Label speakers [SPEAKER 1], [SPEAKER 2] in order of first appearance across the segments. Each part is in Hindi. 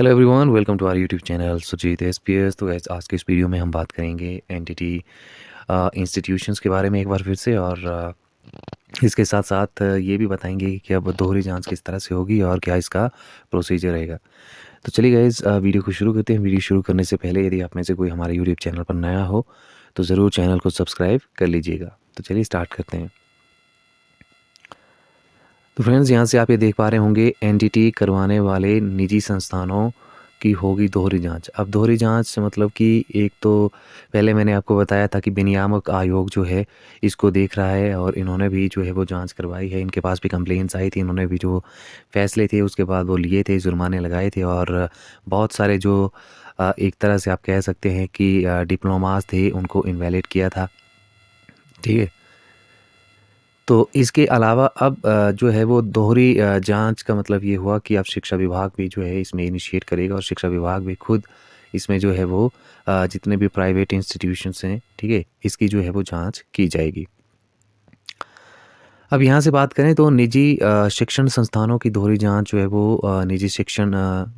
[SPEAKER 1] Hello everyone, welcome to our YouTube channel Sujeet SPS. तो गाइस, आज के इस वीडियो में हम बात करेंगे एनटीटी इंस्टीट्यूशंस के बारे में एक बार फिर से। और इसके साथ साथ ये भी बताएंगे कि अब दोहरी जांच किस तरह से होगी और क्या इसका प्रोसीजर रहेगा। तो चलिए गाइस, वीडियो को शुरू करते हैं। वीडियो शुरू करने से पहले यदि आप में से कोई हमारे यूट्यूब चैनल पर नया हो तो ज़रूर चैनल को सब्सक्राइब कर लीजिएगा। तो चलिए स्टार्ट करते हैं। तो फ्रेंड्स, यहाँ से आप ये देख पा रहे होंगे, एनटीटी करवाने वाले निजी संस्थानों की होगी दोहरी जांच। अब दोहरी जांच मतलब कि एक तो पहले मैंने आपको बताया था कि विनियामक आयोग जो है इसको देख रहा है और इन्होंने भी जो है वो जांच करवाई है। इनके पास भी कंप्लेंट्स आई थी, इन्होंने भी जो फैसले थे उसके बाद वो लिए थे, जुर्माने लगाए थे। और बहुत सारे जो एक तरह से आप कह सकते हैं कि डिप्लोमास थे उनको इनवैलिड किया था। ठीक है। तो इसके अलावा अब जो है वो दोहरी जांच का मतलब ये हुआ कि अब शिक्षा विभाग भी जो है इसमें इनिशिएट करेगा और शिक्षा विभाग भी खुद इसमें जो है वो जितने भी प्राइवेट इंस्टीट्यूशंस हैं, ठीक है, इसकी जो है वो जांच की जाएगी। अब यहाँ से बात करें तो निजी शिक्षण संस्थानों की दोहरी जांच जो है वो निजी शिक्षण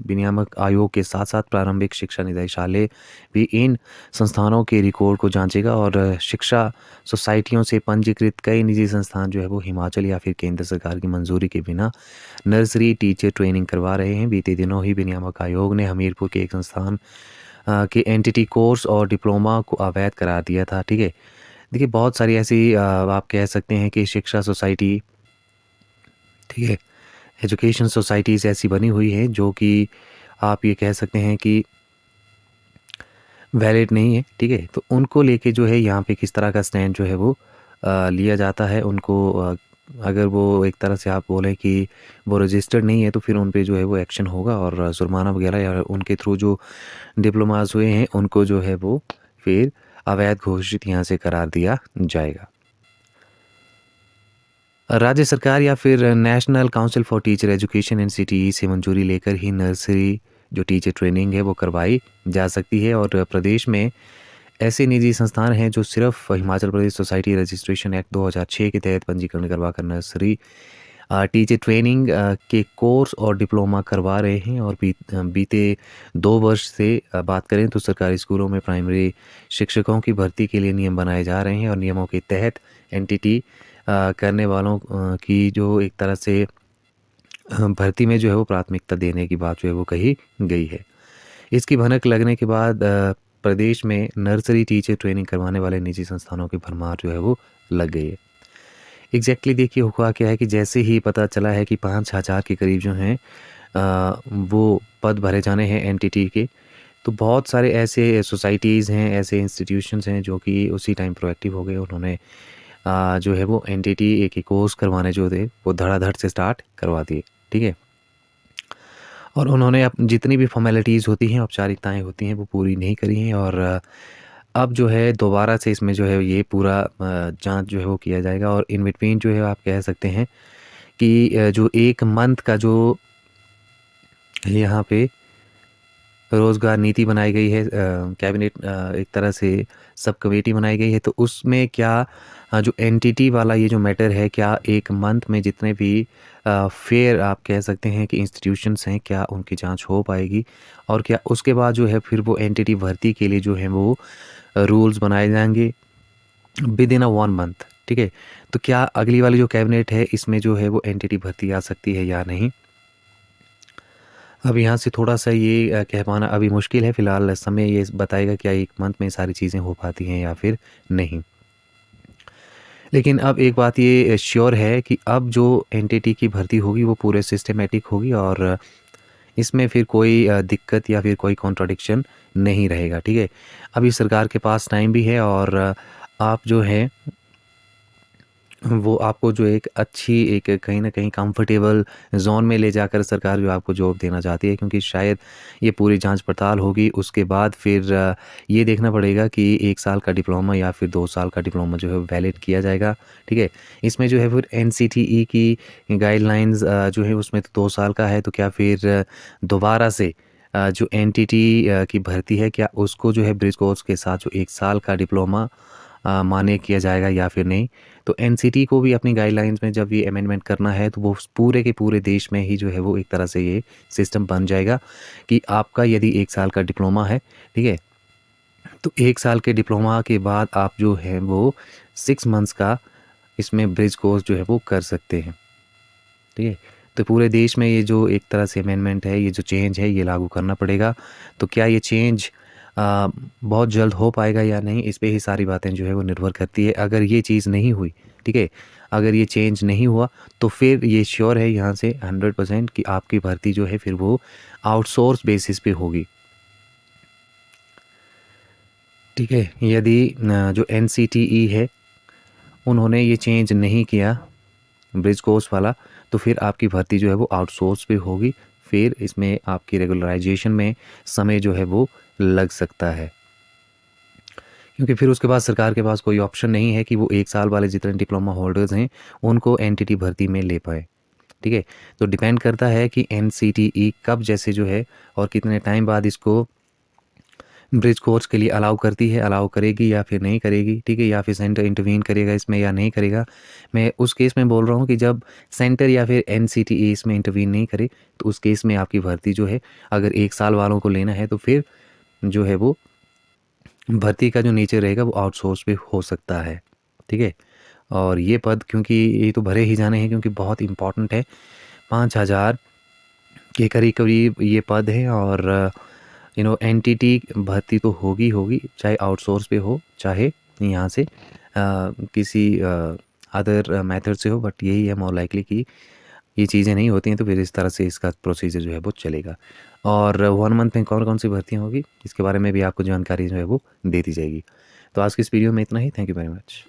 [SPEAKER 1] विनियामक आयोग के साथ साथ प्रारंभिक शिक्षा निदेशालय भी इन संस्थानों के रिकॉर्ड को जांचेगा। और शिक्षा सोसाइटियों से पंजीकृत कई निजी संस्थान जो है वो हिमाचल या फिर केंद्र सरकार की मंजूरी के बिना नर्सरी टीचर ट्रेनिंग करवा रहे हैं। बीते दिनों ही विनियामक आयोग ने हमीरपुर के एक संस्थान के एनटीटी कोर्स और डिप्लोमा को अवैध करार दिया था। ठीक है। देखिए, बहुत सारी ऐसी आप कह सकते हैं कि शिक्षा सोसाइटी, ठीक है, एजुकेशन सोसाइटीज़ ऐसी बनी हुई हैं जो कि आप ये कह सकते हैं कि वैलिड नहीं है। ठीक है। तो उनको लेके जो है यहाँ पे किस तरह का स्टैंड जो है वो लिया जाता है। उनको अगर वो एक तरह से आप बोलें कि वो रजिस्टर्ड नहीं है तो फिर उन पे जो है वो एक्शन होगा और जुर्माना वगैरह, या उनके थ्रू जो डिप्लोमास हुए हैं उनको जो है वो फिर अवैध घोषित यहाँ से करार दिया जाएगा। राज्य सरकार या फिर national council for teacher education NCTE से मंजूरी लेकर ही नर्सरी जो टीचर ट्रेनिंग है वो करवाई जा सकती है। और प्रदेश में ऐसे निजी संस्थान हैं जो सिर्फ Himachal Pradesh society registration act 2006 के तहत पंजीकरण करवाकर नर्सरी टीचर ट्रेनिंग के कोर्स और डिप्लोमा करवा रहे हैं। और बीते 2 वर्ष से बात करें तो सरकारी स्कूलों में प्राइमरी शिक्षकों की भर्ती के लिए नियम बनाए जा रहे हैं और नियमों के तहत एनटीटी करने वालों की जो एक तरह से भर्ती में जो है वो प्राथमिकता देने की बात जो है वो कही गई है। इसकी भनक लगने के बाद प्रदेश में नर्सरी टीचर ट्रेनिंग करवाने वाले निजी संस्थानों की भरमार जो है वो लग गई है। एग्जैक्टली देखिए, हुआ क्या है कि जैसे ही पता चला है कि 5,000 के करीब जो हैं वो पद भरे जाने हैं एनटीटी के, तो बहुत सारे ऐसे सोसाइटीज़ हैं, ऐसे इंस्टीट्यूशंस हैं जो कि उसी टाइम प्रोएक्टिव हो गए। उन्होंने जो है वो एनटीटी एक कोर्स करवाने जो थे वो धड़ाधड़ से स्टार्ट करवा दिए। ठीक है। और उन्होंने अब जितनी भी फॉर्मेलिटीज़ होती हैं, औपचारिकताएं होती हैं, वो पूरी नहीं करी हैं। और अब जो है दोबारा से इसमें जो है ये पूरा जांच जो है वो किया जाएगा। और इन बिटवीन जो है आप कह सकते हैं कि जो 1 मंथ का जो यहाँ पे रोज़गार नीति बनाई गई है, कैबिनेट एक तरह से सब कमेटी बनाई गई है, तो उसमें क्या जो एनटीटी वाला ये जो मैटर है, क्या 1 मंथ में जितने भी फेयर आप कह सकते हैं कि इंस्टीट्यूशंस हैं, क्या उनकी जांच हो पाएगी। और क्या उसके बाद जो है फिर वो एनटीटी भर्ती के लिए जो है वो रूल्स बनाए जाएंगे विद इन 1 मंथ। ठीक है। तो क्या अगली वाली जो कैबिनेट है इसमें जो है वो एनटीटी भर्ती आ सकती है या नहीं, अब यहाँ से थोड़ा सा ये कह पाना अभी मुश्किल है। फ़िलहाल समय ये बताएगा क्या 1 मंथ में सारी चीज़ें हो पाती हैं या फिर नहीं। लेकिन अब एक बात ये श्योर है कि अब जो एनटीटी की भर्ती होगी वो पूरे सिस्टमेटिक होगी और इसमें फिर कोई दिक्कत या फिर कोई कॉन्ट्रडिक्शन नहीं रहेगा। ठीक है। अभी सरकार के पास टाइम भी है और आप जो है वो आपको जो एक अच्छी एक कहीं न कहीं कंफर्टेबल ज़ोन में ले जाकर सरकार जो आपको जॉब देना चाहती है, क्योंकि शायद ये पूरी जाँच-पड़ताल होगी। उसके बाद फिर ये देखना पड़ेगा कि 1 साल का डिप्लोमा या फिर 2 साल का डिप्लोमा जो है वैलिड किया जाएगा। ठीक है। इसमें जो है फिर एनसीटीई की गाइडलाइंस जो है उसमें तो 2 साल का है, तो क्या फिर दोबारा से जो एनटीटी की भर्ती है क्या उसको जो है ब्रिज कोर्स के साथ जो 1 साल का डिप्लोमा मान्य किया जाएगा या फिर नहीं। तो एनसीटी को भी अपनी गाइडलाइंस में जब ये अमेंडमेंट करना है तो वो पूरे के पूरे देश में ही जो है वो एक तरह से ये सिस्टम बन जाएगा कि आपका यदि 1 साल का डिप्लोमा है, ठीक है, तो 1 साल के डिप्लोमा के बाद आप जो है वो 6 मंथ्स का इसमें ब्रिज कोर्स जो है वो कर सकते हैं, ठीक है। तो पूरे देश में ये जो एक तरह से अमेंडमेंट है, ये जो चेंज है, ये लागू करना पड़ेगा। तो क्या ये चेंज बहुत जल्द हो पाएगा या नहीं, इस पे ही सारी बातें जो है वो निर्भर करती है। अगर ये चीज़ नहीं हुई, ठीक है, अगर ये चेंज नहीं हुआ तो फिर ये श्योर है यहाँ से 100% कि आपकी भर्ती जो है फिर वो आउटसोर्स बेसिस पे होगी, ठीक है। यदि जो एनसीटीई है उन्होंने ये चेंज नहीं किया ब्रिज कोर्स वाला, तो फिर आपकी भर्ती जो है वो आउटसोर्स पे होगी। फिर इसमें आपकी रेगुलराइजेशन में समय जो है वो लग सकता है, क्योंकि फिर उसके बाद सरकार के पास कोई ऑप्शन नहीं है कि वो 1 साल वाले जितने डिप्लोमा होल्डर्स हैं उनको एनटीटी भर्ती में ले पाए, ठीक है। तो डिपेंड करता है कि एनसीटीई कब जैसे जो है और कितने टाइम बाद इसको ब्रिज कोर्स के लिए अलाउ करती है, अलाउ करेगी या फिर नहीं करेगी, ठीक है, या फिर सेंटर इंटरवीन करेगा इसमें या नहीं करेगा। मैं उस केस में बोल रहा हूँ कि जब सेंटर या फिर एनसीटीई इसमें इंटरवीन नहीं करे तो उस केस में आपकी भर्ती जो है, अगर 1 साल वालों को लेना है तो फिर जो है वो भर्ती का जो नेचर रहेगा वो आउटसोर्स पे हो सकता है, ठीक है। और ये पद क्योंकि ये तो भरे ही जाने हैं क्योंकि बहुत इम्पॉर्टेंट है, 5,000 के करीब करीब ये पद हैं और एनटीटी भर्ती तो होगी होगी, चाहे आउटसोर्स पे हो चाहे यहाँ से किसी अदर मेथड से हो, बट यही है मोर लाइकली कि ये चीज़ें नहीं होती हैं तो फिर इस तरह से इसका प्रोसीजर जो है वो चलेगा। और 1 मंथ में कौन कौन सी भर्तियाँ होगी इसके बारे में भी आपको जानकारी जो है वो दे दी जाएगी। तो आज की इस वीडियो में इतना ही। Thank you very much.